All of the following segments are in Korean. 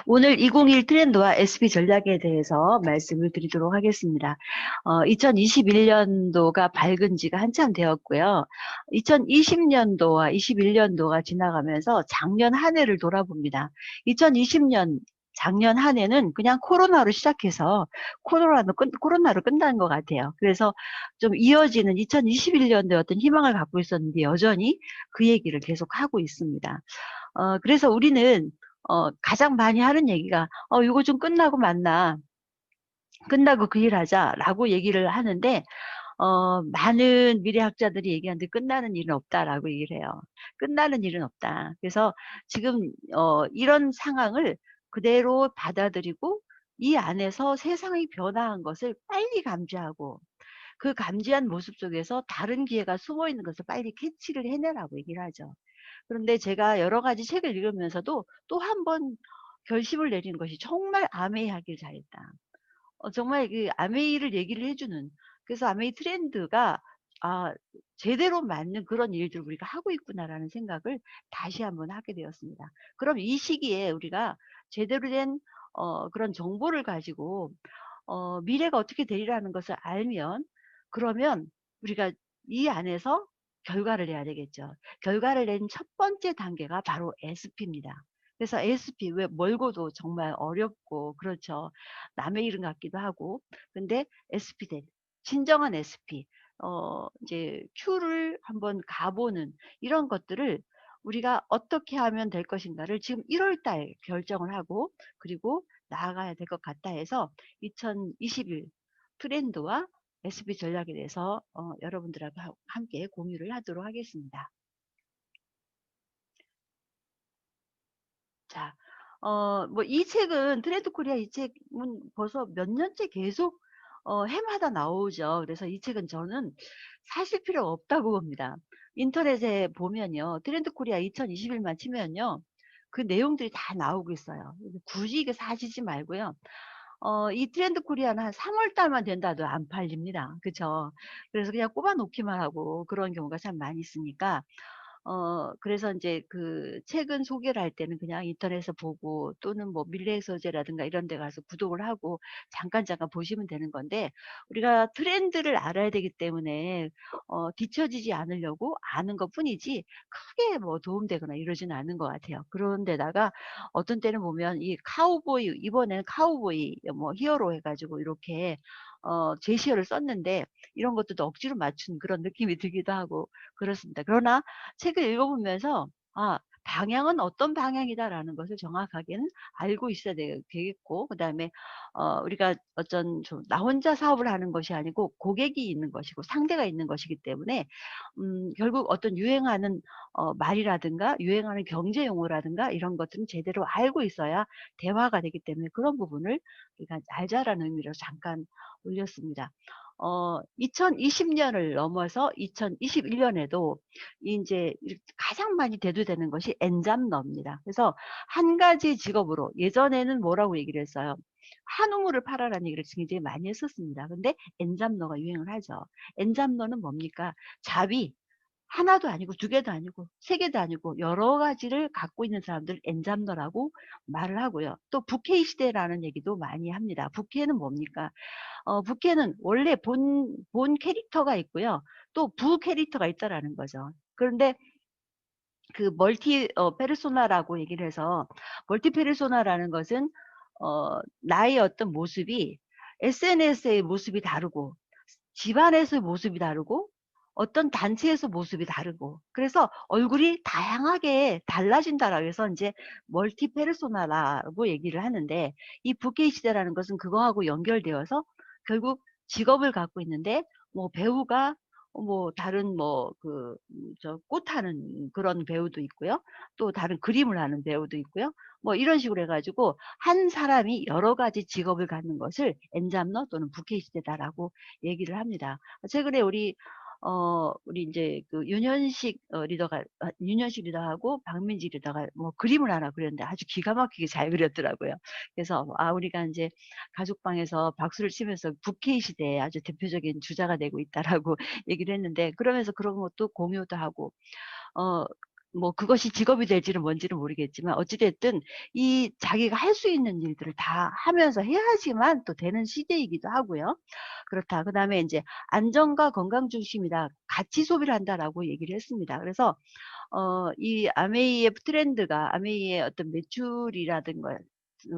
오늘 2021 트렌드와 SP 전략에 대해서 말씀을 드리도록 하겠습니다. 2021년도가 밝은 지가 한참 되었고요. 2020년도와 21년도가 지나가면서 작년 한 해를 돌아봅니다. 2020년 작년 한 해는 그냥 코로나로 시작해서 코로나로 끝난 것 같아요. 그래서 좀 이어지는 2021년도에 어떤 희망을 갖고 있었는데 여전히 그 얘기를 계속 하고 있습니다. 그래서 우리는 가장 많이 하는 얘기가 이거 좀 끝나고 만나. 끝나고 그 일 하자라고 얘기를 하는데 많은 미래학자들이 얘기하는데 끝나는 일은 없다라고 얘기를 해요. 끝나는 일은 없다. 그래서 지금 이런 상황을 그대로 받아들이고 이 안에서 세상이 변화한 것을 빨리 감지하고 그 감지한 모습 속에서 다른 기회가 숨어 있는 것을 빨리 캐치를 해내라고 얘기를 하죠. 그런데 제가 여러 가지 책을 읽으면서도 또 한 번 결심을 내리는 것이 정말 아메이 하길 잘했다. 정말 그 아메이를 얘기를 해주는 그래서 아메이 트렌드가 아 제대로 맞는 그런 일들을 우리가 하고 있구나라는 생각을 다시 한번 하게 되었습니다. 그럼 이 시기에 우리가 제대로 된 그런 정보를 가지고 미래가 어떻게 되리라는 것을 알면 그러면 우리가 이 안에서 결과를 내야 되겠죠. 결과를 낸 첫 번째 단계가 바로 SP입니다. 그래서 SP 왜 멀고도 정말 어렵고 그렇죠. 남의 이름 같기도 하고 근데 SP 된 진정한 SP 이제 Q를 한번 가보는 이런 것들을 우리가 어떻게 하면 될 것인가를 지금 1월 달 결정을 하고 그리고 나아가야 될 것 같다 해서 2021 트렌드와 SP 전략에 대해서 여러분들하고 함께 공유를 하도록 하겠습니다. 자, 뭐 이 책은 트렌드 코리아 이 책은 벌써 몇 년째 계속 해마다 나오죠. 그래서 이 책은 저는 사실 필요가 없다고 봅니다. 인터넷에 보면요. 트렌드 코리아 2021만 치면요. 그 내용들이 다 나오고 있어요. 굳이 이게 사시지 말고요. 이 트렌드 코리아는 한 3월 달만 된다도 안 팔립니다. 그쵸? 그래서 그냥 꼽아 놓기만 하고 그런 경우가 참 많이 있으니까 그래서 인제 그 책은 소개를 할 때는 그냥 인터넷에서 보고 또는 뭐 밀레 소재라든가 이런 데 가서 구독을 하고 잠깐 보시면 되는 건데 우리가 트렌드를 알아야 되기 때문에 뒤처지지 않으려고 아는 것뿐이지 크게 뭐 도움되거나 이러지는 않은 것 같아요. 그런 데다가 어떤 때는 보면 이 카우보이 이번에는 카우보이 뭐 히어로 해 가지고 이렇게 제시어를 썼는데 이런 것도 억지로 맞춘 그런 느낌이 들기도 하고 그렇습니다. 그러나 책을 읽어보면서 방향은 어떤 방향이다라는 것을 정확하게는 알고 있어야 되겠고 그다음에 우리가 어떤 좀 나 혼자 사업을 하는 것이 아니고 고객이 있는 것이고 상대가 있는 것이기 때문에 결국 어떤 유행하는 말이라든가 유행하는 경제 용어라든가 이런 것들은 제대로 알고 있어야 대화가 되기 때문에 그런 부분을 우리가 알자라는 의미로 잠깐 올렸습니다. 2020년을 넘어서 2021년에도 인제 가장 많이 대두되는 것이 엔잡러입니다. 그래서 한 가지 직업으로 예전에는 뭐라고 얘기를 했어요. 한우물을 팔아라는 얘기를 굉장히 많이 했었습니다. 근데 엔잡러가 유행을 하죠. 엔잡러는 뭡니까? 잡이 하나도 아니고 두 개도 아니고 세 개도 아니고 여러 가지를 갖고 있는 사람들 엔잡러라고 말을 하고요. 또 부캐 시대라는 얘기도 많이 합니다. 부캐는 뭡니까? 부캐는 원래 본 캐릭터가 있고요. 또 부 캐릭터가 있다라는 거죠. 그런데 그 멀티 페르소나라고 얘기를 해서 멀티 페르소나라는 것은 나의 어떤 모습이 SNS의 모습이 다르고 집안에서의 모습이 다르고 어떤 단체에서 모습이 다르고 그래서 얼굴이 다양하게 달라진다라고 해서 인제 멀티 페르소나라고 얘기를 하는데 이 부캐 시대라는 것은 그거하고 연결되어서 결국 직업을 갖고 있는데 뭐 배우가 뭐 다른 뭐 그 저 꽃하는 그런 배우도 있고요. 또 다른 그림을 하는 배우도 있고요. 뭐 이런 식으로 해 가지고 한 사람이 여러 가지 직업을 갖는 것을 엔잡러 또는 부캐 시대다라고 얘기를 합니다. 최근에 우리 인제 그 윤현식 리더하고 박민지 리더가 뭐 그림을 하나 그렸는데 아주 기가 막히게 잘 그렸더라고요. 그래서 우리가 인제 가족방에서 박수를 치면서 부캐 시대의 아주 대표적인 주자가 되고 있다라고 얘기를 했는데 그러면서 그런 것도 공유도 하고 어 뭐 그것이 직업이 될지는 뭔지는 모르겠지만 어찌 됐든 이 자기가 할 수 있는 일들을 다 하면서 해야지만 또 되는 시대이기도 하고요. 그렇다. 그다음에 인제 "안전과 건강 중심이다. 같이 소비를 한다."라고 얘기를 했습니다. 그래서 이 아메이의 트렌드가 아메이의 어떤 매출이라든가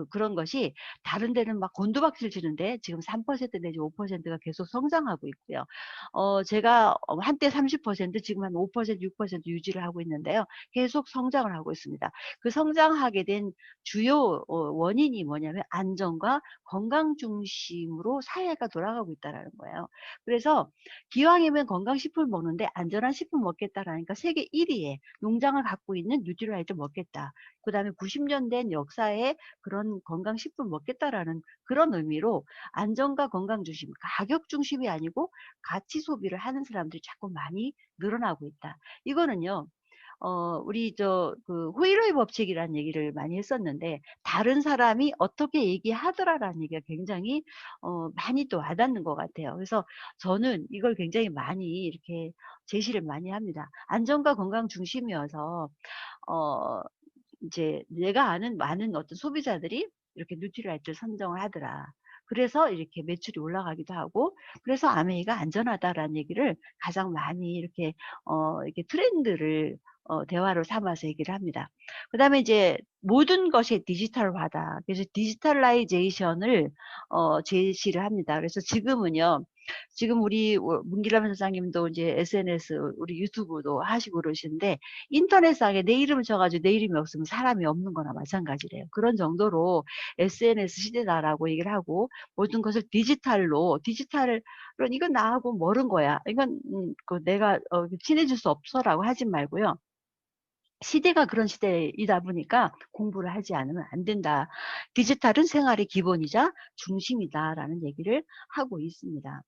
그런 것이 다른 데는 막 곤두박질 치는데 지금 3% 내지 5%가 계속 성장하고 있고요. 제가 한때 30% 지금 한 5% 6% 유지를 하고 있는데요. 계속 성장을 하고 있습니다. 그 성장하게 된 주요 원인이 뭐냐면 안전과 건강 중심으로 사회가 돌아가고 있다라는 거예요. 그래서 기왕이면 건강식품을 먹는데 안전한 식품 먹겠다라니까 세계 1위에 농장을 갖고 있는 뉴트리라이트 먹겠다. 그다음에 90년 된 역사에 그런 건강식품 먹겠다라는 그런 의미로 안전과 건강 중심, 가격 중심이 아니고 가치 소비를 하는 사람들이 자꾸 많이 늘어나고 있다. 이거는요. 우리 그 호일호의 법칙이라는 얘기를 많이 했었는데 다른 사람이 어떻게 얘기하더라라는 얘기가 굉장히 많이 또 와닿는 것 같아요. 그래서 저는 이걸 굉장히 많이 이렇게 제시를 많이 합니다. 안전과 건강 중심이어서 어 이제 내가 아는 많은 어떤 소비자들이 이렇게 뉴트리라이트를 선정을 하더라. 그래서 이렇게 매출이 올라가기도 하고 그래서 아메이가 안전하다라는 얘기를 가장 많이 이렇게 트렌드를 대화로 삼아서 얘기를 합니다. 그다음에 이제 모든 것이 디지털화다. 그래서 디지털라이제이션을 제시를 합니다. 그래서 지금은요. 지금 우리 문기람 선생님도 이제 SNS 우리 유튜브도 하시고 그러시는데 인터넷상에 내 이름을 쳐 가지고 내 이름이 없으면 사람이 없는 거나 마찬가지래요. 그런 정도로 SNS 시대다라고 얘기를 하고 모든 것을 디지털로 디지털을 이건 나하고 멀은 거야. 이건 그 내가 친해질 수 없어라고 하지 말고요. 시대가 그런 시대이다 보니까 공부를 하지 않으면 안 된다. 디지털은 생활의 기본이자 중심이다라는 얘기를 하고 있습니다.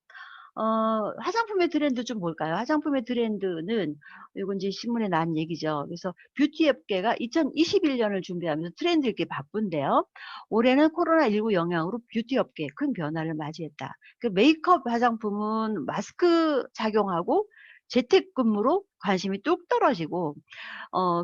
화장품의 트렌드 좀 볼까요? 화장품의 트렌드는 요건 이제 신문에 난 얘기죠. 그래서 뷰티 업계가 2021년을 준비하면서 트렌드 있게 바쁜데요. 올해는 코로나19 영향으로 뷰티 업계에 큰 변화를 맞이했다. 그 메이크업 화장품은 마스크 착용하고 재택근무로 관심이 뚝 떨어지고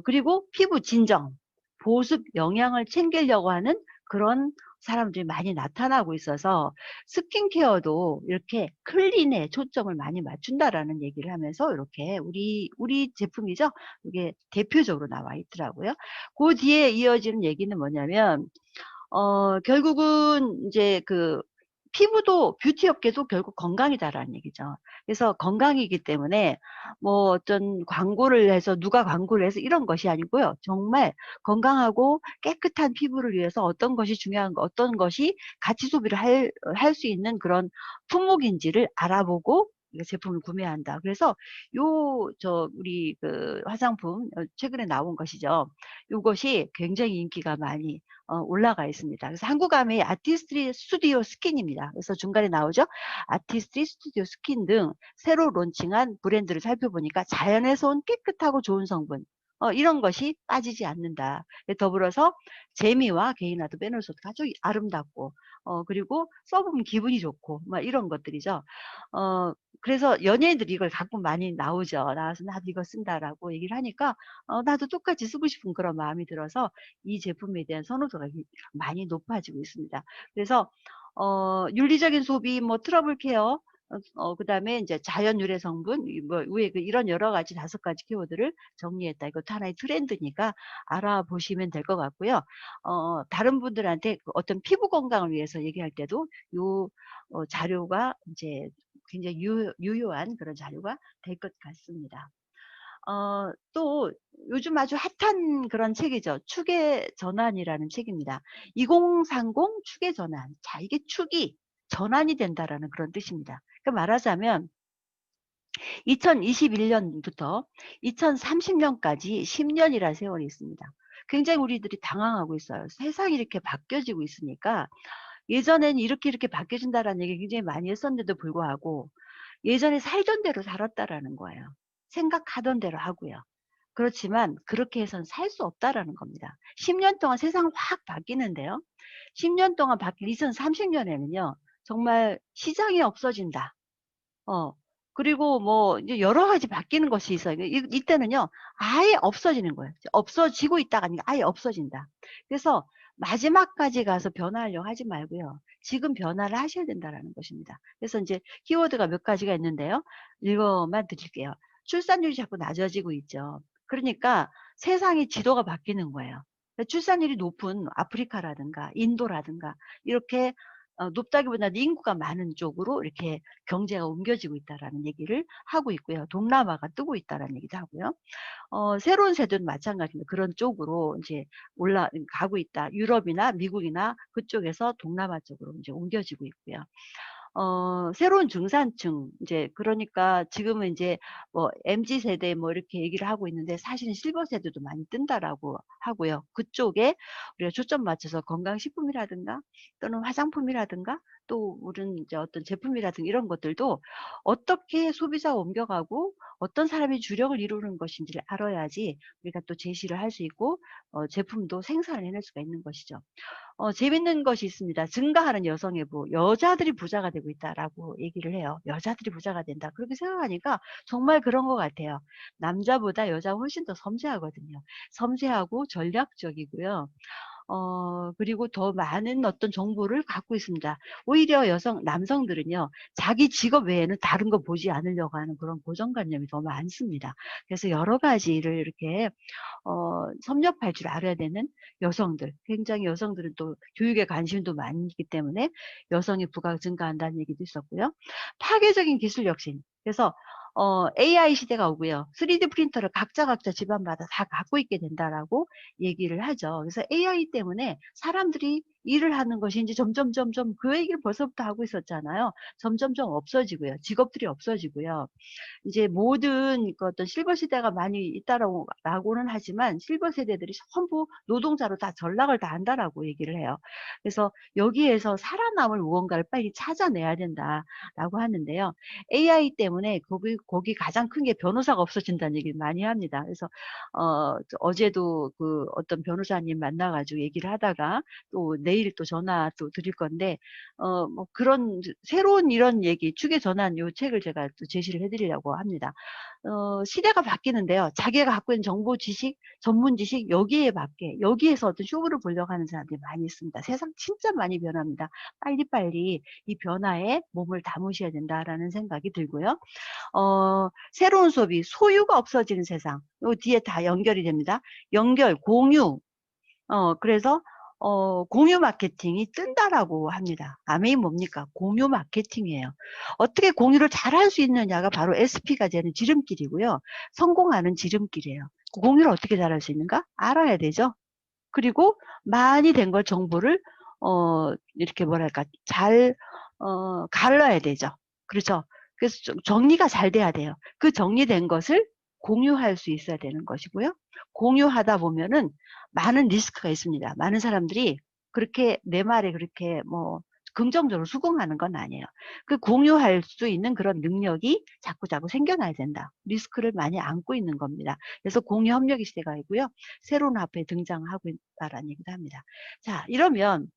그리고 피부 진정, 보습, 영양을 챙기려고 하는 그런 사람들이 많이 나타나고 있어서 스킨케어도 이렇게 클린에 초점을 많이 맞춘다라는 얘기를 하면서 이렇게 우리 제품이죠. 이게 대표적으로 나와 있더라고요. 그 뒤에 이어지는 얘기는 뭐냐면 결국은 이제 그 피부도 뷰티 업계도 결국 건강이다라는 얘기죠. 그래서 건강이기 때문에 뭐 어떤 광고를 해서 누가 광고를 해서 이런 것이 아니고요. 정말 건강하고 깨끗한 피부를 위해서 어떤 것이 중요한 거, 어떤 것이 가치 소비를 할 수 있는 그런 품목인지를 알아보고 이 제품을 구매한다. 그래서 우리 그 화장품 최근에 나온 것이죠. 요것이 굉장히 인기가 많이 올라가 있습니다. 그래서 한국아메이 아티스트리 스튜디오 스킨입니다. 그래서 중간에 나오죠. 아티스트리 스튜디오 스킨 등 새로 론칭한 브랜드를 살펴보니까 자연에서 온 깨끗하고 좋은 성분 이런 것이 빠지지 않는다. 더불어서 재미와 개인화도 빼놓을 수 없고 아주 아름답고 그리고 써보면 기분이 좋고 막 이런 것들이죠. 그래서 연예인들이 이걸 갖고 많이 나오죠. 나와서 "나도 이거 쓴다."라고 얘기를 하니까 나도 똑같이 쓰고 싶은 그런 마음이 들어서 이 제품에 대한 선호도가 많이 높아지고 있습니다. 그래서 윤리적인 소비, 뭐 트러블 케어 그다음에 인제 자연 유래 성분 뭐 위에 이런 여러 가지 5가지 키워드를 정리했다. 이것도 하나의 트렌드니까 알아보시면 될 것 같고요. 다른 분들한테 그 어떤 피부 건강을 위해서 얘기할 때도 요 자료가 인제 굉장히 유효한 그런 자료가 될 것 같습니다. 또 요즘 아주 핫한 그런 책이죠. 축의 전환이라는 책입니다. 2030 축의 전환. 자, 이게 축이 전환이 된다라는 그런 뜻입니다. 그러니까 말하자면 2021년부터 2030년까지 10년이라는 세월이 있습니다. 굉장히 우리들이 당황하고 있어요. 세상이 이렇게 바뀌어지고 있으니까 예전에는 이렇게 바뀌어진다라는 얘기 굉장히 많이 했었는데도 불구하고 예전에 살던 대로 살았다라는 거예요. 생각하던 대로 하고요. 그렇지만 그렇게 해서는 살 수 없다라는 겁니다. 10년 동안 세상은 확 바뀌는데요. 10년 동안 바뀐 2030년에는요. 정말 시장이 없어진다. 어 그리고 뭐 이제 여러 가지 바뀌는 것이 있어요. 이때는요, 아예 없어지는 거예요. 없어지고 있다가 아니라 아예 없어진다. 그래서 마지막까지 가서 변화하려고 하지 말고요. 지금 변화를 하셔야 된다라는 것입니다. 그래서 이제 키워드가 몇 가지가 있는데요. 이거만 드릴게요. 출산율이 자꾸 낮아지고 있죠. 그러니까 세상의 지도가 바뀌는 거예요. 출산율이 높은 아프리카라든가 인도라든가 이렇게 높다기보다는 인구가 많은 쪽으로 이렇게 경제가 옮겨지고 있다라는 얘기를 하고 있고요. 동남아가 뜨고 있다라는 얘기도 하고요. 새로운 세대도 마찬가지입니다. 그런 쪽으로 이제 올라가고 있다. 유럽이나 미국이나 그쪽에서 동남아 쪽으로 이제 옮겨지고 있고요. 새로운 중산층, 이제, 그러니까 지금은 이제 뭐 MZ 세대 뭐 이렇게 얘기를 하고 있는데 사실은 실버 세대도 많이 뜬다라고 하고요. 그쪽에 우리가 초점 맞춰서 건강식품이라든가 또는 화장품이라든가 또 우리는 이제 어떤 제품이라든가 이런 것들도 어떻게 소비자가 옮겨가고 어떤 사람이 주력을 이루는 것인지를 알아야지 우리가 또 제시를 할 수 있고 제품도 생산을 해낼 수가 있는 것이죠. 재밌는 것이 있습니다. 증가하는 여성의 부, 여자들이 부자가 되고 있다라고 얘기를 해요. 여자들이 부자가 된다. 그렇게 생각하니까 정말 그런 것 같아요. 남자보다 여자가 훨씬 더 섬세하거든요. 섬세하고 전략적이고요. 그리고 더 많은 어떤 정보를 갖고 있습니다. 오히려 남성들은요, 자기 직업 외에는 다른 거 보지 않으려고 하는 그런 고정관념이 더 많습니다. 그래서 여러 가지를 이렇게 섭렵할 줄 알아야 되는 여성들, 굉장히 여성들은 또 교육에 관심도 많기 때문에 여성의 부가 증가한다는 얘기도 있었고요. 파괴적인 기술 혁신. 그래서 AI 시대가 오고요. 3D 프린터를 각자 집안마다 다 갖고 있게 된다라고 얘기를 하죠. 그래서 AI 때문에 사람들이 일을 하는 것이 이제 점점 그 얘기를 벌써부터 하고 있었잖아요. 점점점 없어지고요. 직업들이 없어지고요. 이제 모든 그 어떤 실버 시대가 많이 있다라고는 하지만 실버 세대들이 전부 노동자로 다 전락을 다 한다라고 얘기를 해요. 그래서 여기에서 살아남을 무언가를 빨리 찾아내야 된다라고 하는데요. AI 때문에 거기 가장 큰 게 변호사가 없어진다는 얘기를 많이 합니다. 그래서 어제도 그 어떤 변호사님 만나가지고 얘기를 하다가 또 내일 또 전화 또 드릴 건데 뭐 그런 새로운 이런 얘기 축에 전환 요 책을 제가 또 제시를 해드리려고 합니다. 시대가 바뀌는데요. 자기가 갖고 있는 정보 지식, 전문 지식 여기에 맞게 여기에서 어떤 쇼부를 보려고 하는 사람들이 많이 있습니다. 세상 진짜 많이 변합니다. 빨리빨리 이 변화에 몸을 담으셔야 된다라는 생각이 들고요. 새로운 소비, 소유가 없어지는 세상. 요 뒤에 다 연결이 됩니다. 연결, 공유. 그래서 공유 마케팅이 뜬다라고 합니다. 아메이 뭡니까? 공유 마케팅이에요. 어떻게 공유를 잘 할 수 있느냐가 바로 SP가 되는 지름길이고요. 성공하는 지름길이에요. 공유를 어떻게 잘 할 수 있는가? 알아야 되죠. 그리고 많이 된 걸 정보를 이렇게 뭐랄까 잘 갈라야 되죠. 그렇죠. 그래서 정리가 잘 돼야 돼요. 그 정리된 것을 공유할 수 있어야 되는 것이고요. 공유하다 보면은 많은 리스크가 있습니다. 많은 사람들이 그렇게 내 말에 그렇게 뭐 긍정적으로 수긍하는 건 아니에요. 그 공유할 수 있는 그런 능력이 자꾸자꾸 생겨나야 된다. 리스크를 많이 안고 있는 겁니다. 그래서 공유 협력의 시대가 있고요. 새로운 화폐 등장하고 있다라는 얘기도 합니다. 자, 이러면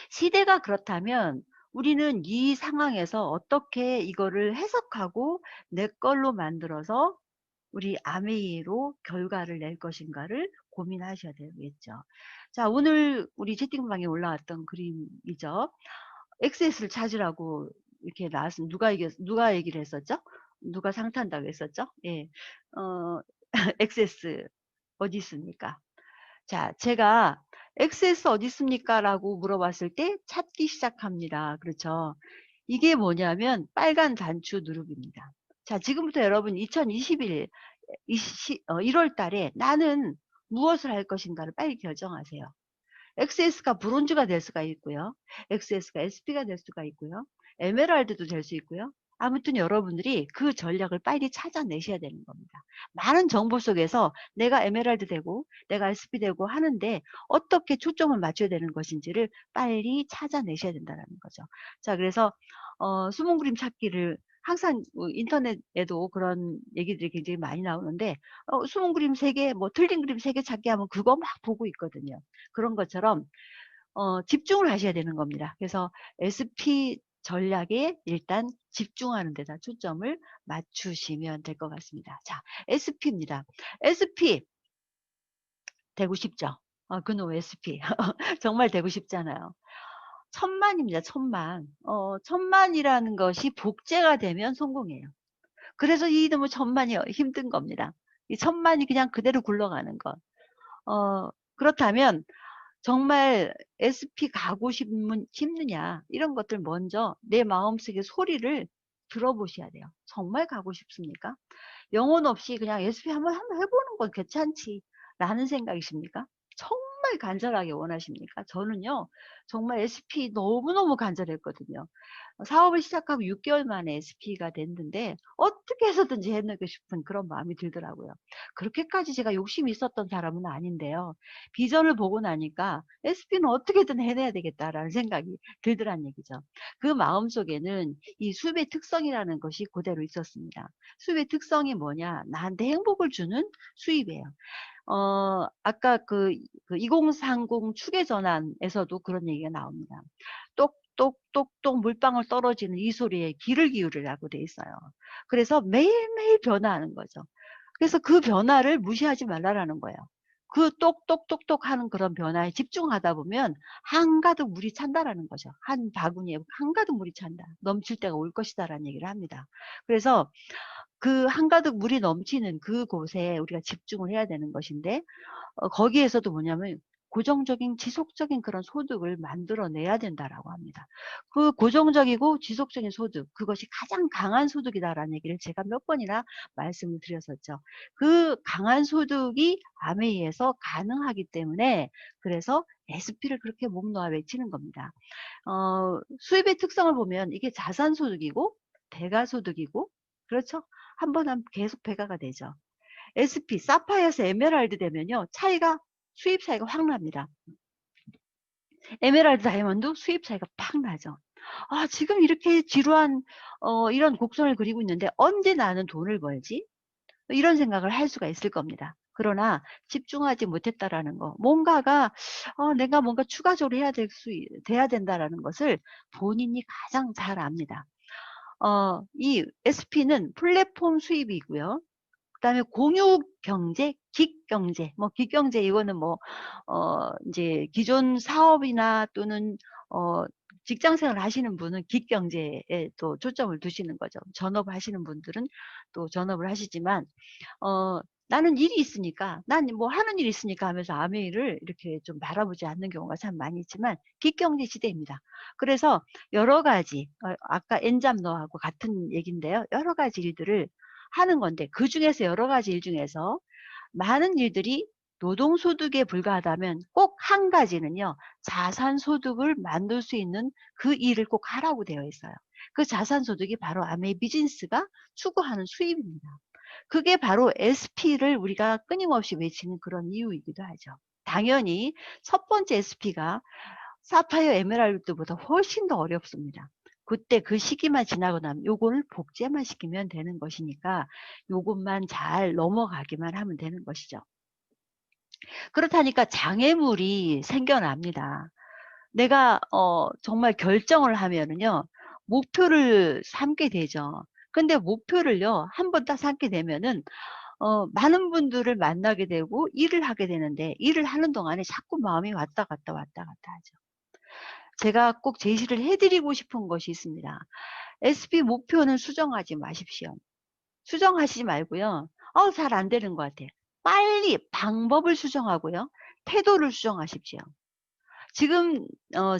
시대가 그렇다면 우리는 이 상황에서 어떻게 이거를 해석하고 내 걸로 만들어서 우리 아메이로 결과를 낼 것인가를 고민하셔야 되겠죠. 자, 오늘 우리 채팅방에 올라왔던 그림이죠. XS를 찾으라고 이렇게 나왔습니다. 누가 얘기를 했었죠? 누가 상탄다고 했었죠? 예. XS 어디 있습니까? 자, 제가 XS 어디 있습니까? 라고 물어봤을 때 찾기 시작합니다. 그렇죠. 이게 뭐냐면 빨간 단추 누르기입니다. 자, 지금부터 여러분 2021 1월 달에 나는 무엇을 할 것인가를 빨리 결정하세요. XS가 브론즈가 될 수가 있고요. XS가 SP가 될 수가 있고요. 에메랄드도 될 수 있고요. 아무튼 여러분들이 그 전략을 빨리 찾아내셔야 되는 겁니다. 많은 정보 속에서 내가 에메랄드 되고 내가 SP 되고 하는데 어떻게 초점을 맞춰야 되는 것인지를 빨리 찾아내셔야 된다는 거죠. 자, 그래서 숨은 그림 찾기를 항상 인터넷에도 그런 얘기들이 굉장히 많이 나오는데 숨은 그림 3개, 뭐 틀린 그림 3개 찾기 하면 그거 막 보고 있거든요. 그런 것처럼 집중을 하셔야 되는 겁니다. 그래서 SP 전략에 일단 집중하는 데다 초점을 맞추시면 될 것 같습니다. 자, SP입니다. SP 되고 싶죠? 그놈 SP. 정말 되고 싶잖아요. 천만입니다. 천만. 천만이라는 것이 복제가 되면 성공이에요. 그래서 이놈의 천만이 힘든 겁니다. 이 천만이 그냥 그대로 굴러가는 것. 그렇다면 정말 SP 가고 싶느냐 이런 것들 먼저 내 마음속의 소리를 들어보셔야 돼요. 정말 가고 싶습니까? 영혼 없이 그냥 SP 한번 해보는 건 괜찮지 라는 생각이십니까? 정말 간절하게 원하십니까? 저는요 정말 SP 너무너무 간절했거든요. 사업을 시작하고 6개월 만에 SP가 됐는데 어떻게 해서든지 해내고 싶은 그런 마음이 들더라고요. 그렇게까지 제가 욕심이 있었던 사람은 아닌데요. 비전을 보고 나니까 SP는 어떻게든 해내야 되겠다라는 생각이 들더란 얘기죠. 그 마음속에는 이 수입의 특성이라는 것이 그대로 있었습니다. 수입의 특성이 뭐냐? 나한테 행복을 주는 수입이에요. 아까 그 2030 축의 전환에서도 그런 얘기가 나옵니다. 똑똑똑똑 물방울 떨어지는 이 소리에 귀를 기울이라고 돼 있어요. 그래서 매일매일 변화하는 거죠. 그래서 그 변화를 무시하지 말라라는 거예요. 그 똑똑똑똑 하는 그런 변화에 집중하다 보면 한가득 물이 찬다라는 거죠. 한 바구니에 한가득 물이 찬다. 넘칠 때가 올 것이다라는 얘기를 합니다. 그래서 그 한가득 물이 넘치는 그곳에 우리가 집중을 해야 되는 것인데 거기에서도 뭐냐면 고정적인 지속적인 그런 소득을 만들어내야 된다라고 합니다. 그 고정적이고 지속적인 소득, 그것이 가장 강한 소득이다라는 얘기를 제가 몇 번이나 말씀을 드렸었죠. 그 강한 소득이 아메이에서 가능하기 때문에 그래서 SP를 그렇게 목 놓아 외치는 겁니다. 수입의 특성을 보면 이게 자산소득이고 배가소득이고 그렇죠? 한 번 하면 계속 배가가 되죠. SP, 사파이어에서 에메랄드 되면요. 수입 차이가 확 납니다. 에메랄드 다이아몬드 수입 차이가 팍 나죠. 지금 이렇게 지루한, 이런 곡선을 그리고 있는데 언제 나는 돈을 벌지? 이런 생각을 할 수가 있을 겁니다. 그러나 집중하지 못했다라는 거, 내가 뭔가 추가적으로 돼야 된다라는 것을 본인이 가장 잘 압니다. 이 SP는 플랫폼 수입이고요. 그다음에 공유 경제, 긱 경제, 긱 경제 이거는 이제 기존 사업이나 또는 직장 생활 하시는 분은 긱 경제에 또 초점을 두시는 거죠. 전업 하시는 분들은 또 전업을 하시지만 나는 일이 있으니까, 난 뭐 하는 일이 있으니까 하면서 아메이를 이렇게 좀 바라보지 않는 경우가 참 많이 있지만, 긱경제 시대입니다. 그래서 여러 가지, 아까 엔잡너하고 같은 얘기인데요. 여러 가지 일들을 하는 건데, 그 중에서 여러 가지 일 중에서 많은 일들이 노동소득에 불과하다면 꼭 한 가지는요, 자산소득을 만들 수 있는 그 일을 꼭 하라고 되어 있어요. 그 자산소득이 바로 아메이 비즈니스가 추구하는 수입입니다. 그게 바로 SP를 우리가 끊임없이 외치는 그런 이유이기도 하죠. 당연히 첫 번째 SP가 사파이어 에메랄드보다 훨씬 더 어렵습니다. 그때 그 시기만 지나고 나면 요거를 복제만 시키면 되는 것이니까 요것만 잘 넘어가기만 하면 되는 것이죠. 그렇다니까 장애물이 생겨납니다. 내가 정말 결정을 하면은요. 목표를 삼게 되죠. 근데 목표를요. 한 번 딱 삼게 되면은 많은 분들을 만나게 되고 일을 하게 되는데 일을 하는 동안에 자꾸 마음이 왔다 갔다 왔다 갔다 하죠. 제가 꼭 제시를 해드리고 싶은 것이 있습니다. SP 목표는 수정하지 마십시오. 수정하시지 말고요. 잘 안 되는 것 같아요. 빨리 방법을 수정하고요. 태도를 수정하십시오. 지금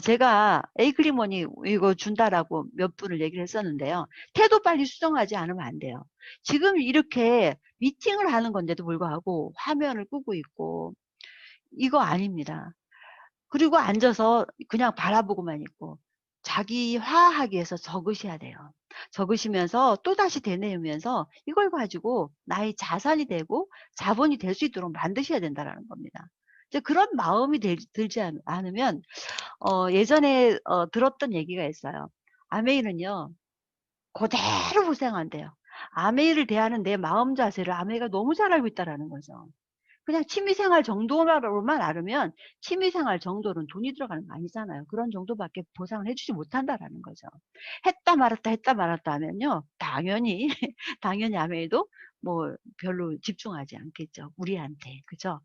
제가 에이크리머니 이거 준다라고 몇 분을 얘기를 했었는데요. 태도 빨리 수정하지 않으면 안 돼요. 지금 이렇게 미팅을 하는 건데도 불구하고 화면을 끄고 있고 이거 아닙니다. 그리고 앉아서 그냥 바라보고만 있고 자기화하기 위해서 적으셔야 돼요. 적으시면서 또다시 되뇌으면서 이걸 가지고 나의 자산이 되고 자본이 될 수 있도록 만드셔야 된다는 겁니다. 이제 그런 마음이 들지 않으면 예전에 들었던 얘기가 있어요. 아메이는요. 그대로 고생한대요. 아메이를 대하는 내 마음 자세를 아메이가 너무 잘 알고 있다라는 거죠. 그냥 취미생활 정도로만 알으면 취미생활 정도는 돈이 들어가는 거 아니잖아요. 그런 정도밖에 보상을 해주지 못한다라는 거죠. 했다 말았다 하면요. 당연히, 당연히 아메이도 뭐 별로 집중하지 않겠죠. 우리한테. 그죠?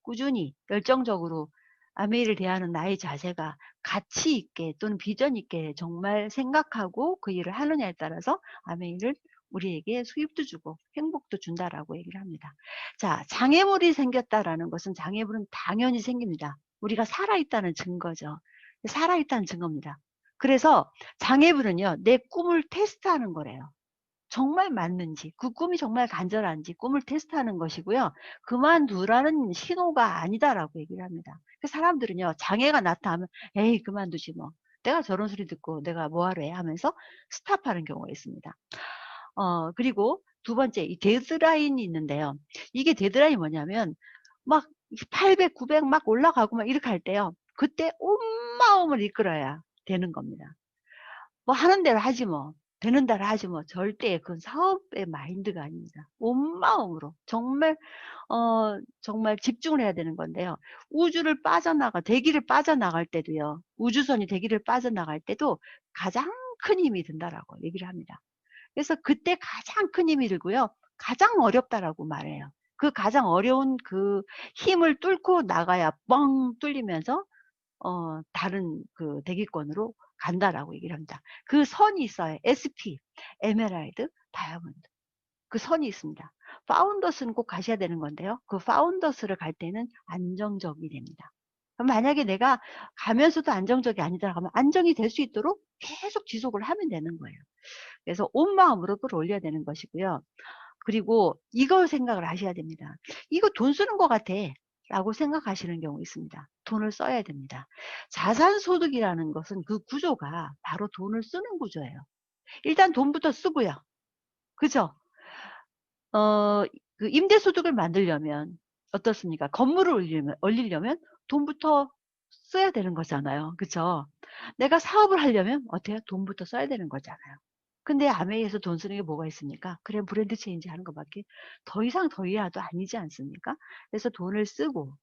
꾸준히 열정적으로 아메이를 대하는 나의 자세가 가치 있게 또는 비전 있게 정말 생각하고 그 일을 하느냐에 따라서 아메이를 우리에게 수입도 주고 행복도 준다라고 얘기를 합니다. 자, 장애물이 생겼다라는 것은 장애물은 당연히 생깁니다. 우리가 살아있다는 증거죠. 살아있다는 증거입니다. 그래서 장애물은요, 내 꿈을 테스트하는 거래요. 정말 맞는지, 그 꿈이 정말 간절한지 꿈을 테스트하는 것이고요. 그만두라는 신호가 아니다라고 얘기를 합니다. 그 사람들은요, 장애가 나타나면 에이 그만두지 뭐. 내가 저런 소리 듣고 내가 뭐하러 해 하면서 스탑하는 경우가 있습니다. 그리고 두 번째, 이 데드라인이 있는데요. 이게 데드라인이 뭐냐면 막 800, 900 막 올라가고 막 이렇게 할 때요. 그때 온 마음을 이끌어야 되는 겁니다. 뭐 하는 대로 하지 뭐. 되는 대로 하지 뭐. 절대 그건 사업의 마인드가 아닙니다. 온 마음으로 정말 정말 집중을 해야 되는 건데요. 대기를 빠져나갈 때도요. 우주선이 대기를 빠져나갈 때도 가장 큰 힘이 든다라고 얘기를 합니다. 그래서 그때 가장 큰 힘이 들고요. 가장 어렵다라고 말해요. 그 가장 어려운 그 힘을 뚫고 나가야 뻥 뚫리면서 다른 그 대기권으로 간다라고 얘기를 합니다. 그 선이 있어요. SP, 에메랄드, 다이아몬드. 그 선이 있습니다. 파운더스는 꼭 가셔야 되는 건데요. 그 파운더스를 갈 때는 안정적이 됩니다. 그럼 만약에 내가 가면서도 안정적이 아니더라 하면 안정이 될 수 있도록 계속 지속을 하면 되는 거예요. 그래서 온 마음으로 끌어올려야 되는 것이고요. 그리고 이걸 생각을 하셔야 됩니다. 이거 돈 쓰는 것 같아 라고 생각하시는 경우 있습니다. 돈을 써야 됩니다. 자산소득이라는 것은 그 구조가 바로 돈을 쓰는 구조예요. 일단 돈부터 쓰고요. 그죠? 그 임대소득을 만들려면 어떻습니까? 건물을 올리려면 돈부터 써야 되는 거잖아요. 그죠? 내가 사업을 하려면 어때요? 돈부터 써야 되는 거잖아요. 근데 아메이에서 돈 쓰는 게 뭐가 있습니까? 그냥 브랜드 체인지 하는 것밖에 더 이상 더 이하도 아니지 않습니까? 그래서 돈을 쓰고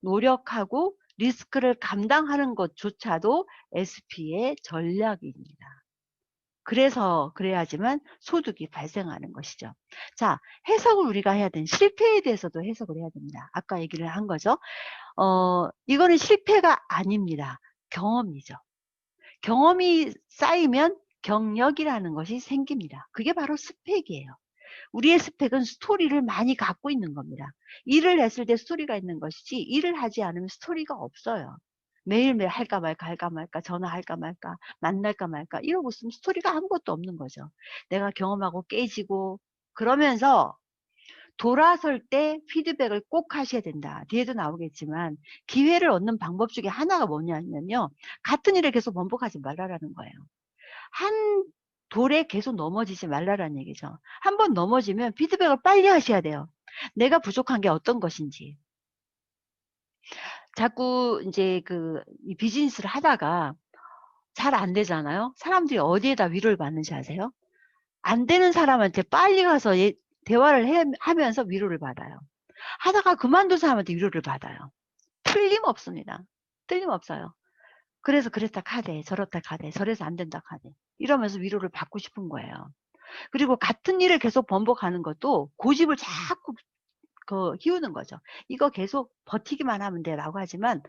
노력하고 리스크를 감당하는 것조차도 SP의 전략입니다. 그래서 그래야지만 소득이 발생하는 것이죠. 자, 해석을 우리가 해야 되는 실패에 대해서도 해석을 해야 됩니다. 아까 얘기를 한 거죠. 이거는 실패가 아닙니다. 경험이죠. 경험이 쌓이면 경력이라는 것이 생깁니다. 그게 바로 스펙이에요. 우리의 스펙은 스토리를 많이 갖고 있는 겁니다. 일을 했을 때 스토리가 있는 것이지 일을 하지 않으면 스토리가 없어요. 매일매일 할까 말까 할까 말까 전화할까 말까 만날까 말까 이러고 있으면 스토리가 아무것도 없는 거죠. 내가 경험하고 깨지고 그러면서 돌아설 때 피드백을 꼭 하셔야 된다. 뒤에도 나오겠지만 기회를 얻는 방법 중에 하나가 뭐냐면요. 같은 일을 계속 반복하지 말라라는 거예요. 한 돌에 계속 넘어지지 말라라는 얘기죠. 한 번 넘어지면 피드백을 빨리 하셔야 돼요. 내가 부족한 게 어떤 것인지. 자꾸 이제 이 비즈니스를 하다가 잘 안 되잖아요. 사람들이 어디에다 위로를 받는지 아세요? 안 되는 사람한테 빨리 가서 대화를 하면서 위로를 받아요. 하다가 그만둔 사람한테 위로를 받아요. 틀림없습니다. 틀림없어요. 그래서 그랬다 카대, 저렇다 카대, 저래서 안 된다 카대. 이러면서 위로를 받고 싶은 거예요. 그리고 같은 일을 계속 반복하는 것도 고집을 자꾸 키우는 거죠. 이거 계속 버티기만 하면 돼 라고 하지만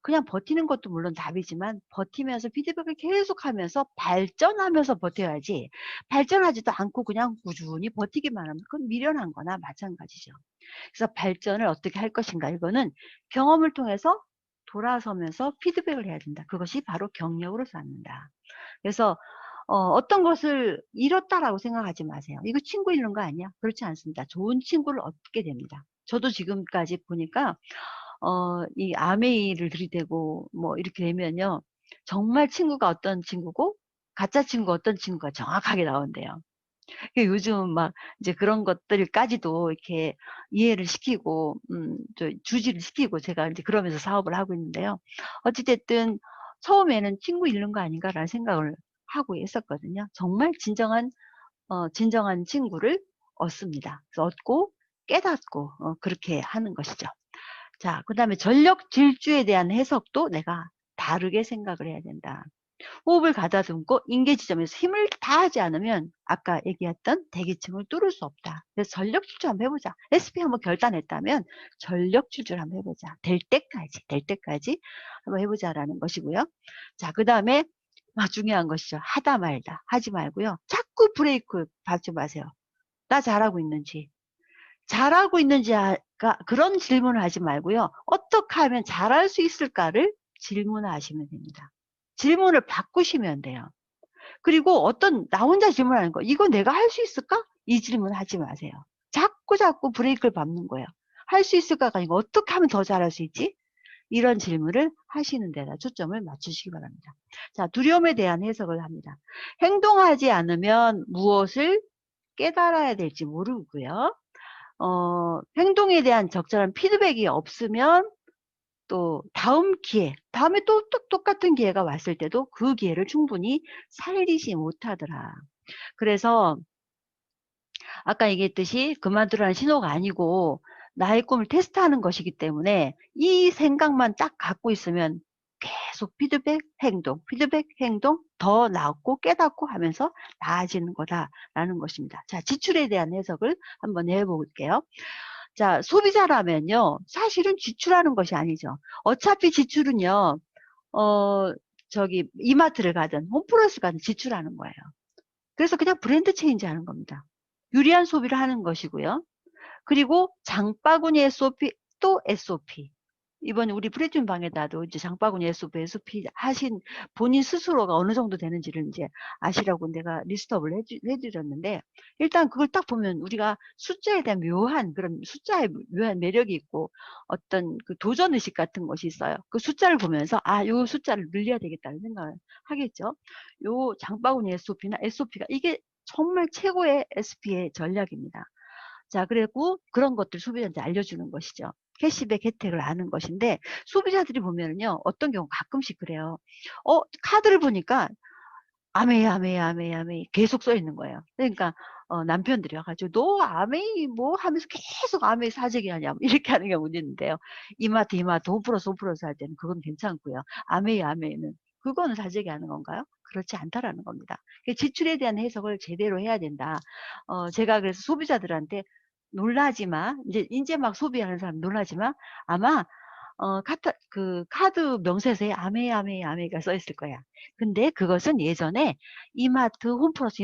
그냥 버티는 것도 물론 답이지만 버티면서 피드백을 계속하면서 발전하면서 버텨야지 발전하지도 않고 그냥 꾸준히 버티기만 하면 그건 미련한 거나 마찬가지죠. 그래서 발전을 어떻게 할 것인가 이거는 경험을 통해서 돌아서면서 피드백을 해야 된다. 그것이 바로 경력으로 쌓는다. 그래서 어떤 것을 잃었다라고 생각하지 마세요. 이거 친구 잃는 거 아니야? 그렇지 않습니다. 좋은 친구를 얻게 됩니다. 저도 지금까지 보니까 이 아메이를 들이대고 뭐 이렇게 되면요. 정말 친구가 어떤 친구고 가짜 친구 어떤 친구가 정확하게 나온대요. 요즘 막 이제 그런 것들까지도 이렇게 이해를 시키고 주지를 시키고 제가 이제 그러면서 사업을 하고 있는데요. 어찌됐든 처음에는 친구 잃는 거 아닌가라는 생각을 하고 있었거든요. 정말 진정한 친구를 얻습니다. 그래서 얻고 깨닫고 그렇게 하는 것이죠. 자, 그 다음에 전력 질주에 대한 해석도 내가 다르게 생각을 해야 된다. 호흡을 가다듬고 인계 지점에서 힘을 다하지 않으면 아까 얘기했던 대기층을 뚫을 수 없다. 그래서 전력 질주 한번 해보자. SP 한번 결단했다면 전력 질주를 한번 해보자. 될 때까지 한번 해보자라는 것이고요. 자, 그 다음에 중요한 것이죠. 하다 말다. 하지 말고요. 자꾸 브레이크 밟지 마세요. 나 잘하고 있는지가 그런 질문을 하지 말고요. 어떻게 하면 잘할 수 있을까를 질문하시면 됩니다. 질문을 바꾸시면 돼요. 그리고 나 혼자 질문하는 거, 이거 내가 할 수 있을까? 이 질문 하지 마세요. 자꾸 브레이크를 밟는 거예요. 할 수 있을까가 아니고 어떻게 하면 더 잘할 수 있지? 이런 질문을 하시는 데다 초점을 맞추시기 바랍니다. 자, 두려움에 대한 해석을 합니다. 행동하지 않으면 무엇을 깨달아야 될지 모르고요. 행동에 대한 적절한 피드백이 없으면 또 다음 기회, 다음에 또 똑같은 기회가 왔을 때도 그 기회를 충분히 살리지 못하더라. 그래서 아까 얘기했듯이 그만두라는 신호가 아니고 나의 꿈을 테스트하는 것이기 때문에 이 생각만 딱 갖고 있으면 계속 피드백, 행동 더 나았고 깨닫고 하면서 나아지는 거다라는 것입니다. 자, 지출에 대한 해석을 한번 해볼게요. 자, 소비자라면요, 사실은 지출하는 것이 아니죠. 어차피 지출은요, 이마트를 가든 홈플러스 가든 지출하는 거예요. 그래서 그냥 브랜드 체인지 하는 겁니다. 유리한 소비를 하는 것이고요. 그리고 장바구니 SOP 또 SOP. 이번에 우리 프레즘 방에다도 이제 장바구니 SOP 하신 본인 스스로가 어느 정도 되는지를 이제 아시라고 내가 리스트업을 해드렸는데, 일단 그걸 딱 보면 우리가 숫자에 대한 그런 숫자에 묘한 매력이 있고 어떤 그 도전의식 같은 것이 있어요. 그 숫자를 보면서 요 숫자를 늘려야 되겠다는 생각을 하겠죠. 요 장바구니 SOP나 SOP가 이게 정말 최고의 SP의 전략입니다. 자, 그리고 그런 것들 소비자한테 알려주는 것이죠. 캐시백 혜택을 아는 것인데, 소비자들이 보면은요, 어떤 경우 가끔씩 그래요. 카드를 보니까 아메이 계속 써 있는 거예요. 그러니까 남편들이 와가지고 너 아메이 뭐 하면서 계속 아메이 사재기 하냐 이렇게 하는 경우도 있는데요. 이마트 홈플러스 할 때는 그건 괜찮고요. 아메이는 그거는 사재기 하는 건가요? 그렇지 않다라는 겁니다. 지출에 대한 해석을 제대로 해야 된다. 제가 그래서 소비자들한테 놀라지 마. 이제 막 소비하는 사람 놀라지 마. 아마 카드 명세서에 아메이가 써 있을 거야. 근데 그것은 예전에 이마트 홈플러스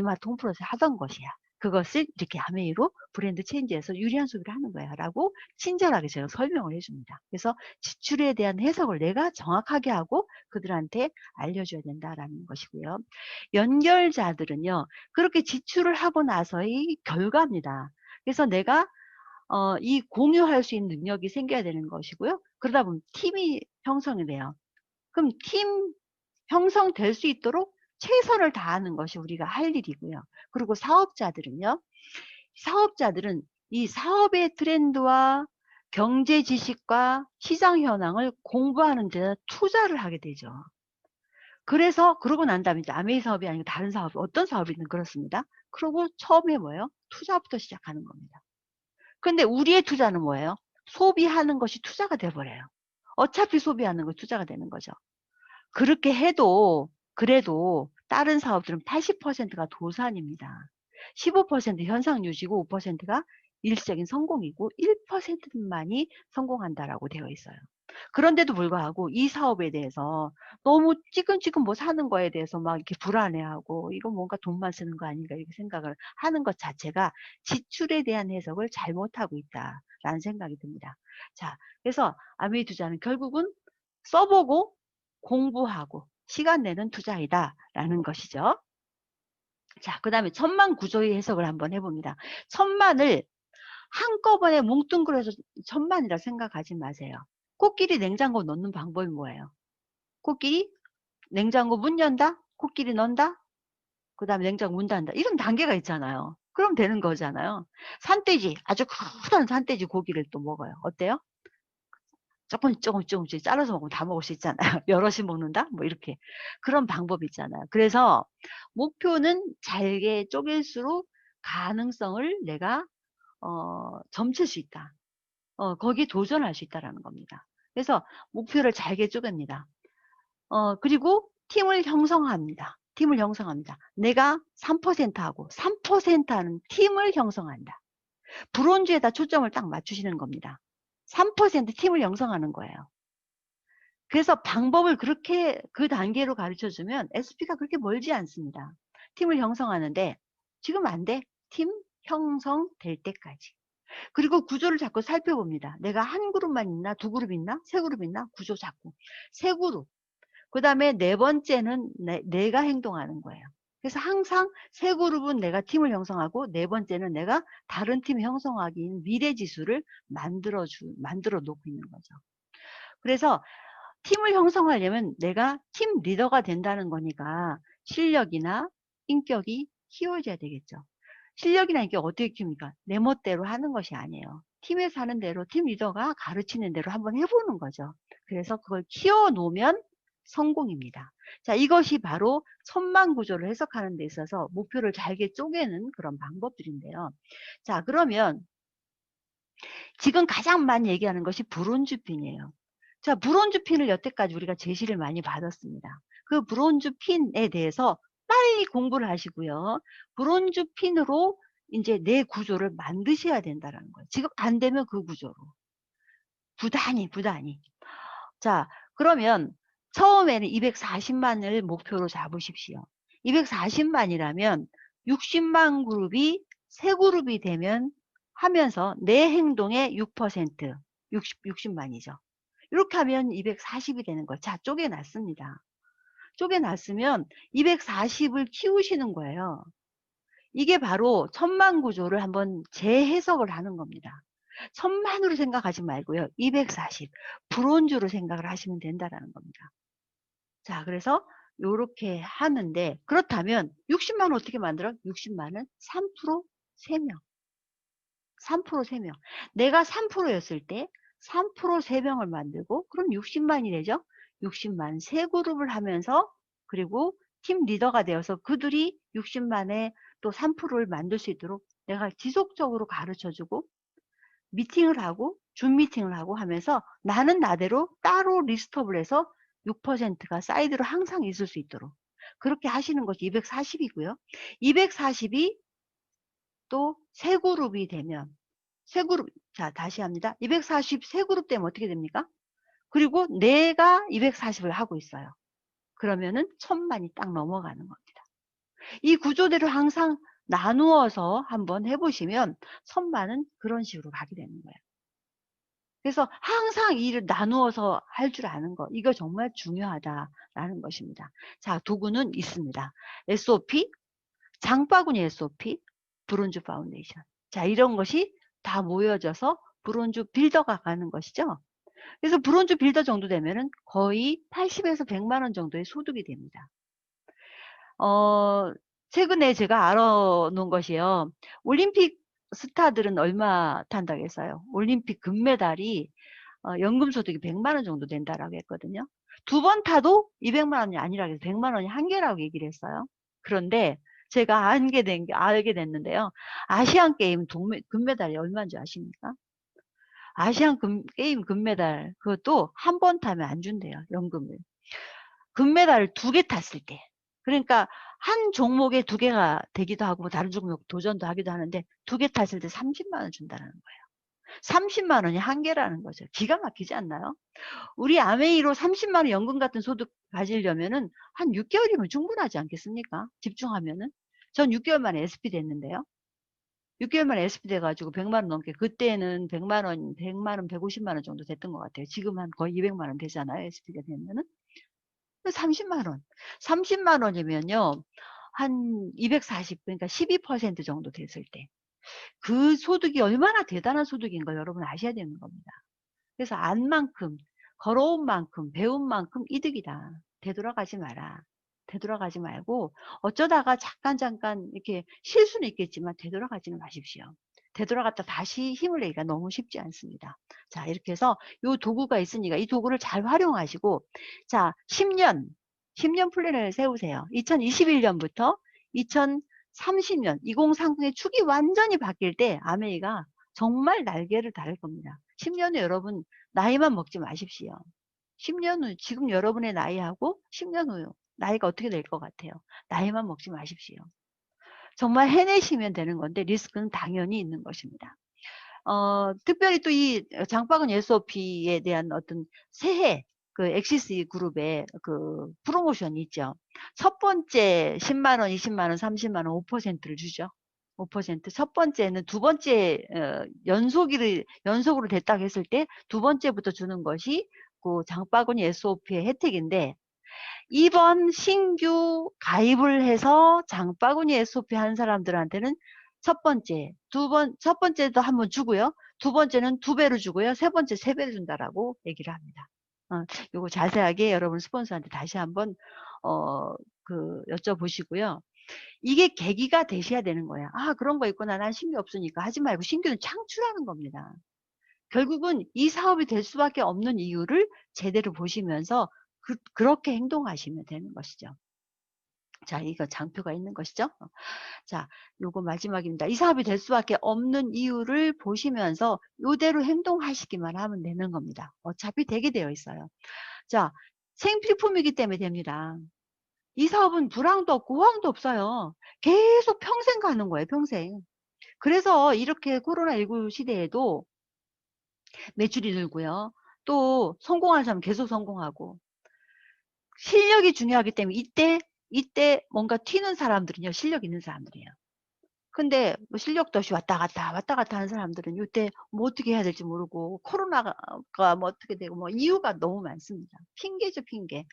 하던 것이야. 그것을 이렇게 아메이로 브랜드 체인지해서 유리한 소비를 하는 거야 라고 친절하게 제가 설명을 해줍니다. 그래서 지출에 대한 해석을 내가 정확하게 하고 그들한테 알려줘야 된다라는 것이고요. 연결자들은요, 그렇게 지출을 하고 나서의 결과입니다. 그래서 내가 이 공유할 수 있는 능력이 생겨야 되는 것이고요. 그러다 보면 팀이 형성이 돼요. 그럼 팀 형성될 수 있도록 최선을 다하는 것이 우리가 할 일이고요. 그리고 사업자들은 이 사업의 트렌드와 경제 지식과 시장 현황을 공부하는 데 투자를 하게 되죠. 그래서 그러고 난 다음에 아메이 사업이 아니고 다른 사업, 어떤 사업이든 그렇습니다. 그리고 처음에 뭐예요? 투자부터 시작하는 겁니다. 근데 우리의 투자는 뭐예요? 소비하는 것이 투자가 돼버려요. 어차피 소비하는 거 투자가 되는 거죠. 그렇게 그래도 다른 사업들은 80%가 도산입니다. 15% 현상 유지고 5%가 일시적인 성공이고 1%만이 성공한다라고 되어 있어요. 그런데도 불구하고 이 사업에 대해서 너무 찌끔찌끔 뭐 사는 거에 대해서 막 이렇게 불안해하고 이거 뭔가 돈만 쓰는 거 아닌가 이렇게 생각을 하는 것 자체가 지출에 대한 해석을 잘못하고 있다라는 생각이 듭니다. 자, 그래서 아메이 투자는 결국은 써보고 공부하고 시간 내는 투자이다라는 것이죠. 자, 그 다음에 천만 구조의 해석을 한번 해봅니다. 천만을 한꺼번에 뭉뚱그려서 천만이라 생각하지 마세요. 코끼리 냉장고 넣는 방법이 뭐예요? 코끼리 냉장고 문 연다, 코끼리 넣는다, 그 다음에 냉장고 문 닫는다. 이런 단계가 있잖아요. 그럼 되는 거잖아요. 산돼지, 아주 큰 산돼지 고기를 또 먹어요. 어때요? 조금씩 잘라서 먹으면 다 먹을 수 있잖아요. 여럿이 먹는다? 뭐 이렇게. 그런 방법이 있잖아요. 그래서 목표는 잘게 쪼갤수록 가능성을 내가 점칠 수 있다. 거기에 도전할 수 있다라는 겁니다. 그래서 목표를 잘게 쪼갭니다. 그리고 팀을 형성합니다. 팀을 형성합니다. 내가 3% 하고 3% 하는 팀을 형성한다. 브론즈에다 초점을 딱 맞추시는 겁니다. 3% 팀을 형성하는 거예요. 그래서 방법을 그렇게 그 단계로 가르쳐주면 SP가 그렇게 멀지 않습니다. 팀을 형성하는데 지금 안 돼. 팀 형성될 때까지. 그리고 구조를 자꾸 살펴봅니다. 내가 한 그룹만 있나, 두 그룹 있나, 세 그룹 있나, 구조 자꾸. 세 그룹. 그 다음에 네 번째는 내가 행동하는 거예요. 그래서 항상 세 그룹은 내가 팀을 형성하고 네 번째는 내가 다른 팀 형성하기 위한 미래 지수를 만들어 놓고 있는 거죠. 그래서 팀을 형성하려면 내가 팀 리더가 된다는 거니까 실력이나 인격이 키워져야 되겠죠. 실력이나 인격 어떻게 키웁니까? 내 멋대로 하는 것이 아니에요. 팀에서 하는 대로 팀 리더가 가르치는 대로 한번 해보는 거죠. 그래서 그걸 키워놓으면 성공입니다. 자, 이것이 바로 천만 구조를 해석하는 데 있어서 목표를 잘게 쪼개는 그런 방법들인데요. 자, 그러면 지금 가장 많이 얘기하는 것이 브론즈 핀이에요. 자, 브론즈 핀을 여태까지 우리가 제시를 많이 받았습니다. 그 브론즈 핀에 대해서 빨리 공부를 하시고요. 브론즈 핀으로 이제 내 구조를 만드셔야 된다는 거예요. 지금 안 되면 그 구조로. 부단히. 자, 그러면 처음에는 240만을 목표로 잡으십시오. 240만이라면 60만 그룹이 세 그룹이 되면 하면서 내 행동의 6%, 60만이죠. 이렇게 하면 240이 되는 거예요. 자, 쪼개놨습니다. 쪼개놨으면 240을 키우시는 거예요. 이게 바로 천만 구조를 한번 재해석을 하는 겁니다. 천만으로 생각하지 말고요. 240 브론즈로 생각을 하시면 된다라는 겁니다. 자, 그래서 요렇게 하는데 그렇다면 60만은 어떻게 만들어? 60만은 3% 3명. 3% 3명. 내가 3%였을 때 3% 3명을 만들고 그럼 60만이 되죠? 60만 세 그룹을 하면서 그리고 팀 리더가 되어서 그들이 60만에 또 3%를 만들 수 있도록 내가 지속적으로 가르쳐주고 미팅을 하고 줌 미팅을 하고 하면서 나는 나대로 따로 리스트업을 해서 6%가 사이드로 항상 있을 수 있도록 그렇게 하시는 것이 240이고요. 240이 또 세 그룹이 되면 세 그룹, 자 다시 합니다. 240 세 그룹 되면 어떻게 됩니까? 그리고 내가 240을 하고 있어요. 그러면은 1000만이 딱 넘어가는 겁니다. 이 구조대로 항상 나누어서 한번 해보시면 1000만은 그런 식으로 가게 되는 거예요. 그래서 항상 일을 나누어서 할 줄 아는 거, 이거 정말 중요하다라는 것입니다. 자, 도구는 있습니다. SOP, 장바구니 SOP, 브론즈 파운데이션. 자, 이런 것이 다 모여져서 브론즈 빌더가 가는 것이죠. 그래서 브론즈 빌더 정도 되면은 거의 80에서 100만 원 정도의 소득이 됩니다. 최근에 제가 알아놓은 것이요. 올림픽 스타들은 얼마 탄다고 했어요? 올림픽 금메달이 연금 소득이 100만 원 정도 된다라고 했거든요. 두 번 타도 200만 원이 아니라고 해서 100만 원이 한계라고 얘기를 했어요. 그런데 제가 알게 됐는데요. 아시안 게임 금메달이 얼마인지 아십니까? 아시안 게임 금메달 그것도 한 번 타면 안 준대요. 연금을. 금메달을 2개 탔을 때. 그러니까 한 종목에 2개가 되기도 하고 다른 종목 도전도 하기도 하는데 2개 탔을 때 30만 원 준다는 거예요. 30만 원이 한계라는 거죠. 기가 막히지 않나요? 우리 아메이로 30만 원 연금 같은 소득 가지려면은 한 6개월이면 충분하지 않겠습니까? 집중하면은. 전 6개월 만에 SP 됐는데요. 6개월 만에 SP 돼가지고 100만 원 넘게, 그때는 100만 원, 150만 원 정도 됐던 것 같아요. 지금 한 거의 200만 원 되잖아요. SP가 되면은. 30만 원. 30만 원이면요. 한 240, 그러니까 12% 정도 됐을 때. 그 소득이 얼마나 대단한 소득인 걸 여러분 아셔야 되는 겁니다. 그래서 안 만큼, 걸어온 만큼, 배운 만큼 이득이다. 되돌아가지 마라. 되돌아가지 말고 어쩌다가 잠깐 이렇게 실수는 있겠지만 되돌아가지는 마십시오. 되돌아갔다 다시 힘을 내기가 너무 쉽지 않습니다. 자, 이렇게 해서 이 도구가 있으니까 이 도구를 잘 활용하시고, 자, 10년 플랜을 세우세요. 2021년부터 2030년, 2030의 축이 완전히 바뀔 때 아메이가 정말 날개를 달 겁니다. 10년 후 여러분 나이만 먹지 마십시오. 10년 후 지금 여러분의 나이하고 10년 후 나이가 어떻게 될 것 같아요? 나이만 먹지 마십시오. 정말 해내시면 되는 건데 리스크는 당연히 있는 것입니다. 특별히 또 이 장바구니 SOP에 대한 어떤 새해 그 엑시스 그룹의 그 프로모션이 있죠. 첫 번째 10만 원, 20만 원, 30만 원 5%를 주죠. 5%. 첫 번째는 두 번째 연속으로 됐다고 했을 때 두 번째부터 주는 것이 그 장바구니 SOP의 혜택인데 이번 신규 가입을 해서 장바구니 SOP 한 사람들한테는 첫 번째도 한번 주고요. 두 번째는 2배로 주고요. 세 번째 3배로 준다라고 얘기를 합니다. 요거 자세하게 여러분 스폰서한테 다시 한번, 여쭤보시고요. 이게 계기가 되셔야 되는 거야. 아, 그런 거 있구나. 난 신규 없으니까 하지 말고 신규는 창출하는 겁니다. 결국은 이 사업이 될 수밖에 없는 이유를 제대로 보시면서 그렇게 행동하시면 되는 것이죠. 자, 이거 장표가 있는 것이죠. 자, 요거 마지막입니다. 이 사업이 될 수밖에 없는 이유를 보시면서 요대로 행동하시기만 하면 되는 겁니다. 어차피 되게 되어 있어요. 자, 생필품이기 때문에 됩니다. 이 사업은 불황도 없고 호황도 없어요. 계속 평생 가는 거예요, 평생. 그래서 이렇게 코로나19 시대에도 매출이 늘고요. 또 성공하는 사람은 계속 성공하고 실력이 중요하기 때문에 이때 뭔가 튀는 사람들은요, 실력 있는 사람들이에요. 근데 뭐 실력도 없이 왔다 갔다 하는 사람들은 이때 뭐 어떻게 해야 될지 모르고 코로나가 뭐 어떻게 되고 뭐 이유가 너무 많습니다. 핑계죠, 핑계.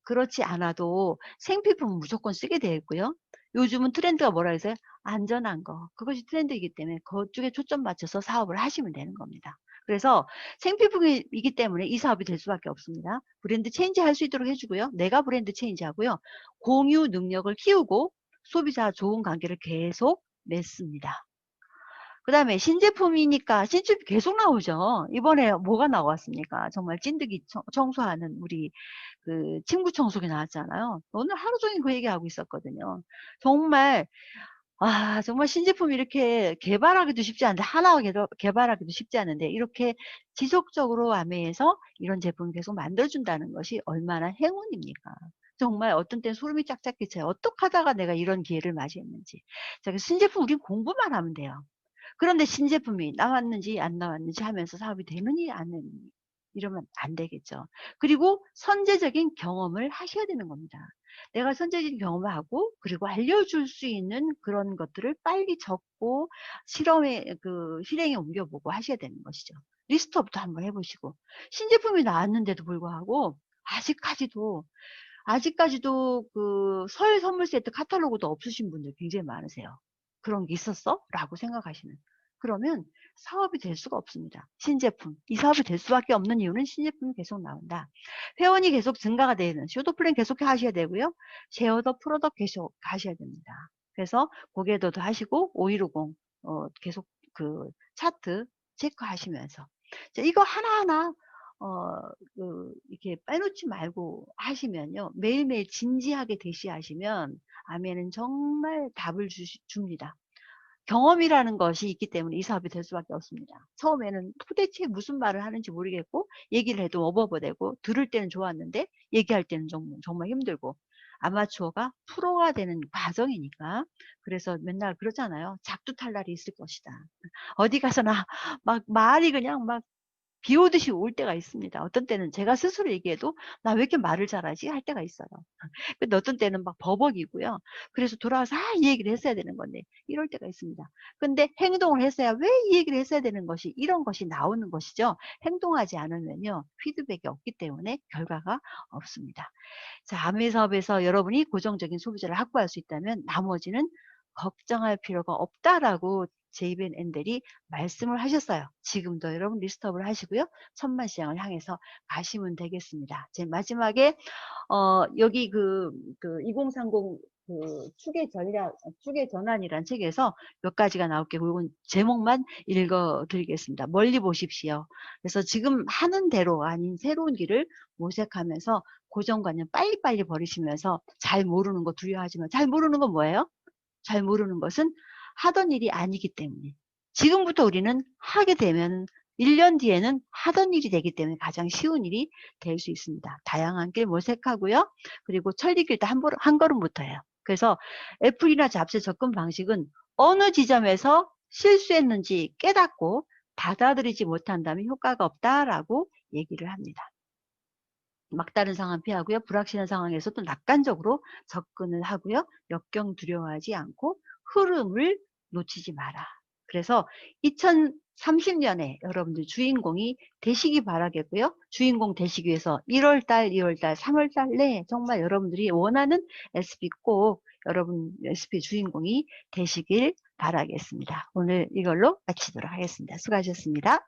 그렇지 않아도 생필품은 무조건 쓰게 되어 있고요. 요즘은 트렌드가 뭐라 해서요? 안전한 거. 그것이 트렌드이기 때문에 그쪽에 초점 맞춰서 사업을 하시면 되는 겁니다. 그래서 생필품이기 때문에 이 사업이 될 수밖에 없습니다. 브랜드 체인지 할 수 있도록 해주고요. 내가 브랜드 체인지 하고요. 공유 능력을 키우고 소비자 좋은 관계를 계속 맺습니다. 그 다음에 신제품이니까 신제품이 계속 나오죠. 이번에 뭐가 나왔습니까? 정말 찐득이 청소하는 우리 그 침구 청소기 나왔잖아요. 오늘 하루 종일 그 얘기하고 있었거든요. 정말 정말 신제품 이렇게 개발하기도 쉽지 않은데 하나 개발하기도 쉽지 않은데 이렇게 지속적으로 아메에서 이런 제품을 계속 만들어준다는 것이 얼마나 행운입니까? 정말 어떤 때는 소름이 쫙쫙 끼쳐요. 어떻게 하다가 내가 이런 기회를 맞이했는지. 자, 신제품 우린 공부만 하면 돼요. 그런데 신제품이 나왔는지 안 나왔는지 하면서 사업이 되느니 안 되느니 이러면 안 되겠죠. 그리고 선제적인 경험을 하셔야 되는 겁니다. 내가 선제적인 경험을 하고 그리고 알려줄 수 있는 그런 것들을 빨리 적고 실행에 옮겨보고 하셔야 되는 것이죠. 리스트업도 한번 해보시고 신제품이 나왔는데도 불구하고 아직까지도 그 설 선물 세트 카탈로그도 없으신 분들 굉장히 많으세요. 그런 게 있었어? 라고 생각하시는. 그러면 사업이 될 수가 없습니다. 신제품. 이 사업이 될 수밖에 없는 이유는 신제품이 계속 나온다. 회원이 계속 증가가 되는 쇼도 플랜 계속 하셔야 되고요. 쉐어 더 프로덕트 계속 가셔야 됩니다. 그래서 고개도도 하시고 5150 계속 그 차트 체크하시면서 자, 이거 하나하나 이렇게 빼놓지 말고 하시면요. 매일매일 진지하게 대시하시면 아멘은 정말 답을 줍니다. 경험이라는 것이 있기 때문에 이 사업이 될 수밖에 없습니다. 처음에는 도대체 무슨 말을 하는지 모르겠고 얘기를 해도 어버버되고 들을 때는 좋았는데 얘기할 때는 정말 힘들고 아마추어가 프로가 되는 과정이니까 그래서 맨날 그러잖아요. 작두탈날이 있을 것이다. 어디 가서나 막 말이 그냥 막 비 오듯이 올 때가 있습니다. 어떤 때는 제가 스스로 얘기해도 나 왜 이렇게 말을 잘하지? 할 때가 있어요. 근데 어떤 때는 막 버벅이고요. 그래서 돌아와서 이 얘기를 했어야 되는 건데 이럴 때가 있습니다. 근데 행동을 했어야 왜 이 얘기를 했어야 되는 것이 이런 것이 나오는 것이죠. 행동하지 않으면요. 피드백이 없기 때문에 결과가 없습니다. 자, 아메 사업에서 여러분이 고정적인 소비자를 확보할 수 있다면 나머지는 걱정할 필요가 없다라고 제이벤 앤델이 말씀을 하셨어요. 지금도 여러분 리스트업을 하시고요. 천만 시장을 향해서 가시면 되겠습니다. 제 마지막에 여기 2030 축의 전환이란 책에서 몇 가지가 나올게요. 이건 제목만 읽어 드리겠습니다. 멀리 보십시오. 그래서 지금 하는 대로 아닌 새로운 길을 모색하면서 고정관념 빨리빨리 버리시면서 잘 모르는 거 두려워하지만 잘 모르는 건 뭐예요? 잘 모르는 것은 하던 일이 아니기 때문에 지금부터 우리는 하게 되면 1년 뒤에는 하던 일이 되기 때문에 가장 쉬운 일이 될 수 있습니다. 다양한 길 모색하고요. 그리고 천리길도 한 걸음부터예요. 그래서 애플이나 잡스 접근 방식은 어느 지점에서 실수했는지 깨닫고 받아들이지 못한다면 효과가 없다라고 얘기를 합니다. 막다른 상황 피하고요. 불확실한 상황에서도 낙관적으로 접근을 하고요. 역경 두려워하지 않고 흐름을 놓치지 마라. 그래서 2030년에 여러분들 주인공이 되시기 바라겠고요. 주인공 되시기 위해서 1월달, 2월달, 3월달 내에 정말 여러분들이 원하는 SP 꼭 여러분 SP 주인공이 되시길 바라겠습니다. 오늘 이걸로 마치도록 하겠습니다. 수고하셨습니다.